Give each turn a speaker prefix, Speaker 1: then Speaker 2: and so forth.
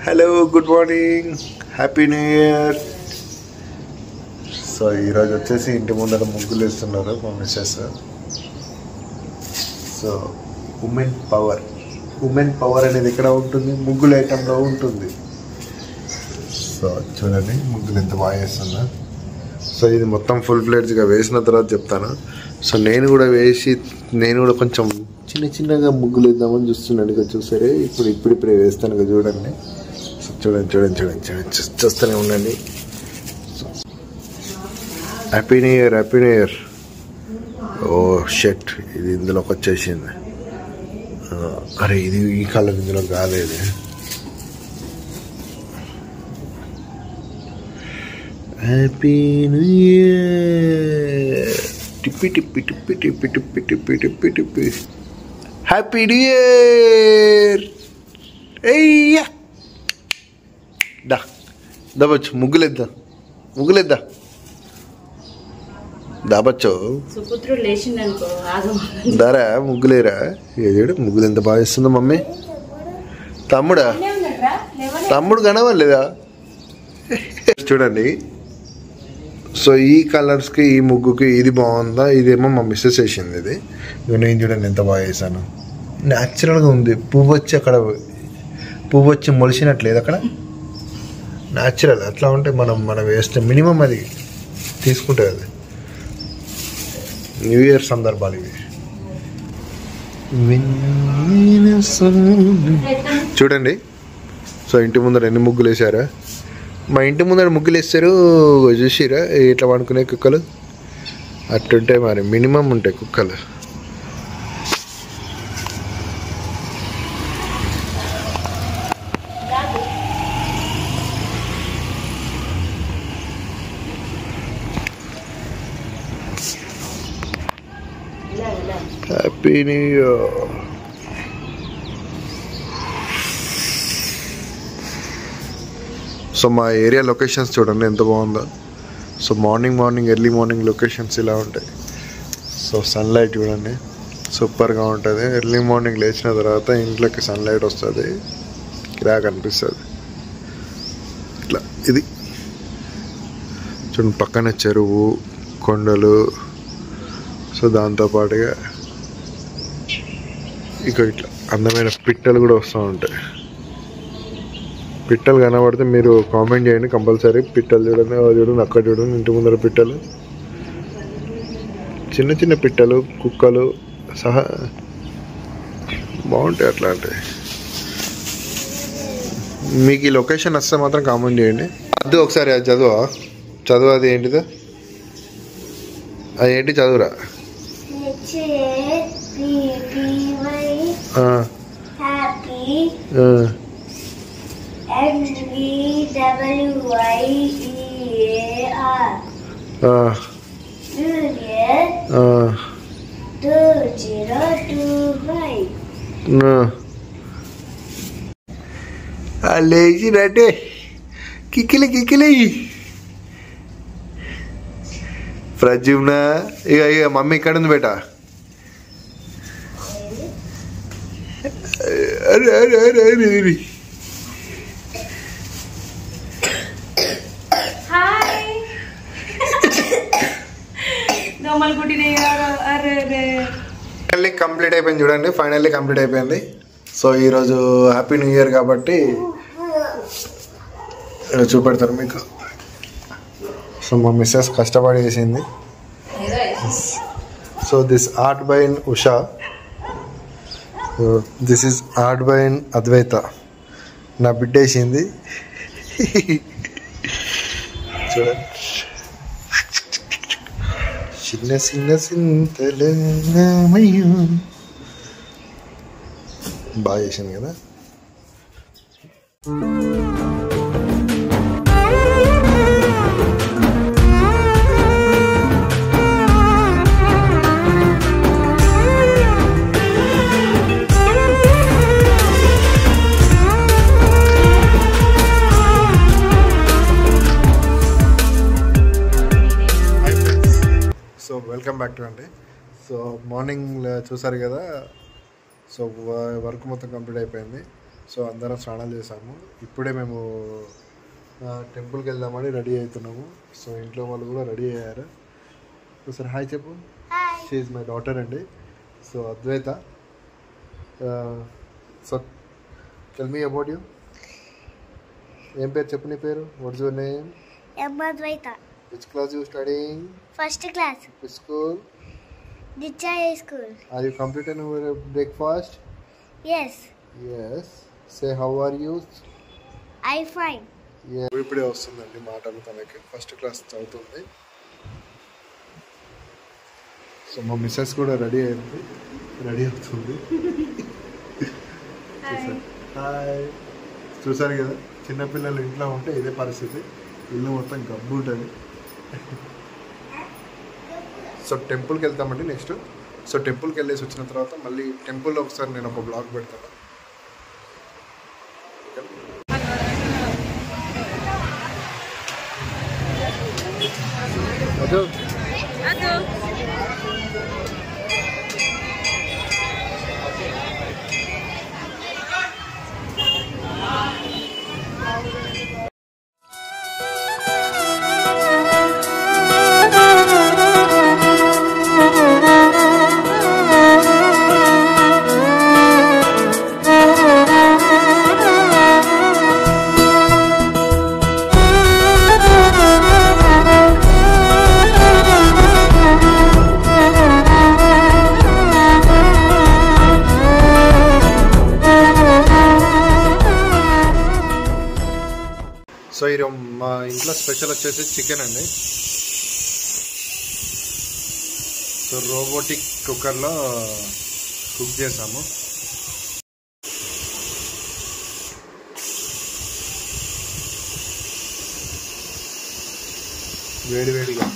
Speaker 1: Hello good morning, happy new year. So ఈరోజు వచ్చేసి ఇంటి ముందర ముగ్గులు వేస్తున్నారు మా మిస్సెస్. సో ఉమెన్ పవర్ అనేది ఎక్కడ ఉంటుంది? ముగ్గుల ఐటెంలో ఉంటుంది. సో చూడండి ముగ్గులు ఎంత బాగా వేస్తున్నా. సో ఇది మొత్తం ఫుల్ ఫ్లెడ్జ్గా వేసిన తర్వాత చెప్తాను. సో నేను కూడా కొంచెం చిన్నగా ముగ్గులు వేద్దామని చూస్తున్నాను. ఇక చూసారే ఇప్పుడిప్పుడే వేస్తాను. ఇక చూడండి. సో చూడండి చూస్తూనే ఉండండి. Happy new year. ఓ షెట్, ఇది ఇందులోకి వచ్చేసింది. అరే ఇది ఈ కలర్ ఇందులో కాలేదు. Happy new year. టిప్పి హ్యాపీ న్యూ ఇయర్. అయ్యా దాబచ్చు ముగ్గులేద్దా దాబచ్చు దారా ముగ్గులేరా. చూడు ముగ్గులు ఎంత బాగా ఇస్తుందో మమ్మీ. తమ్ముడు కనవలేదా? చూడండి. సో ఈ కలర్స్కి ఈ ముగ్గుకి ఇది బాగుందా? ఇదేమో మా మిస్సెస్ వేసింది. ఇది నేను చూడండి ఎంత బాగా వేసాను. న్యాచురల్గా ఉంది. పువ్వు వచ్చి మొలిచినట్లేదు అక్కడ. న్యాచురల్ అట్లా ఉంటే మనం వేస్తే మినిమం అది తీసుకుంటే అది న్యూ ఇయర్ సందర్భాలు ఇవి. చూడండి. సో ఇంటి ముందర ఎన్ని ముగ్గులు వేసారా? మా ఇంటి ముందర ముగ్గులు వేస్తారు చూసిరా. ఇట్లా వండుకునే కుక్కలు అట్టుంటాయి. మరి మినిమం ఉంటాయి కుక్కలు. Happy new year. సో మా ఏరియా లొకేషన్స్ చూడండి ఎంత బాగుందో. So morning early morning locations ఇలా ఉంటాయి. సో సన్లైట్ చూడండి సూపర్గా ఉంటుంది. ఎర్లీ మార్నింగ్ లేచిన తర్వాత ఇంట్లోకి సన్లైట్ వస్తుంది, కిరాక్ అనిపిస్తుంది. ఇట్లా ఇది చూడండి. పక్కన చెరువు, కొండలు. సో దాంతోపాటుగా ఇక ఇట్లా అందమైన పిట్టలు కూడా వస్తూ ఉంటాయి. పిట్టలు కనబడితే మీరు కామెంట్ చేయండి కంపల్సరీ. పిట్టలు చూడండి అక్కడ చూడండి ఇంటి ముందర పిట్టలు, చిన్న పిట్టలు, కుక్కలు సహా బాగుంటాయి. అట్లాంటివి మీకు ఈ లొకేషన్ వస్తే మాత్రం కామెంట్ చేయండి. అది ఒకసారి అది చదువు అది ఏంటిదో, అది ఏంటి చదువురా. లేచినట్టే కిక్కిలి ప్రజుమ్న. ఇక మమ్మీ ఇక్కడ ఉంది బేటా. అరే కంప్లీట్ అయిపోయింది చూడండి. ఫైనల్లీ కంప్లీట్ అయిపోయింది. సో ఈరోజు హ్యాపీ న్యూ ఇయర్ కాబట్టి చూపెడతారు మీకు. సో మా మిస్సెస్ కష్టపడి వేసింది. So this art by Usha, this is art by Advaita. నా బిడ్డ వేసింది చూడండి. చిన్న బాగా చేసింది కదా. సో వెల్కమ్ బ్యాక్ టు అండి. సో మార్నింగ్ చూసారు కదా. సో వర్క్ మొత్తం కంప్లీట్ అయిపోయింది. సో అందరం స్నానాలు చేసాము. ఇప్పుడే మేము టెంపుల్కి వెళ్దామని రెడీ అవుతున్నాము. సో ఇంట్లో వాళ్ళు కూడా రెడీ అయ్యారు. ఒకసారి హాయ్ చెప్పు. షీ ఈజ్ మై డాటర్ అండి. So Advaita. So tell me about you. ఏం పేరు చెప్పు నీ పేరు? What's your name?
Speaker 2: Advaita.
Speaker 1: Which class you studying?
Speaker 2: First class.
Speaker 1: Which school?
Speaker 2: Dicha High School.
Speaker 1: Are you completed your breakfast?
Speaker 2: Yes.
Speaker 1: Yes. Say how are you?
Speaker 2: I fine.
Speaker 1: Yeah. ఇప్పుడే వస్తుందండి మాటలు తనకి. First class చదువుతుంది. So మా missus కూడా ready అయింది, ready అవుతుంది. Hi. చూసారు కదా, చిన్నపిల్లలు ఇంట్లో ఉంటే ఇదే పరిస్థితి. ఇల్లు మొత్తం గబ్బు ఉంటుంది. సో టెంపుల్కి వెళ్తామండి నెక్స్ట్. సో టెంపుల్కి వెళ్ళేసి వచ్చిన తర్వాత మళ్ళీ టెంపుల్లో ఒకసారి నేను ఒక బ్లాగ్ పెడతాను. అదో సో ఇది మా ఇంట్లో స్పెషల్ వచ్చేసి చికెన్ అండి. సో రోబోటిక్ కుక్కర్లో కుక్ చేసాము. వేడివేడిగా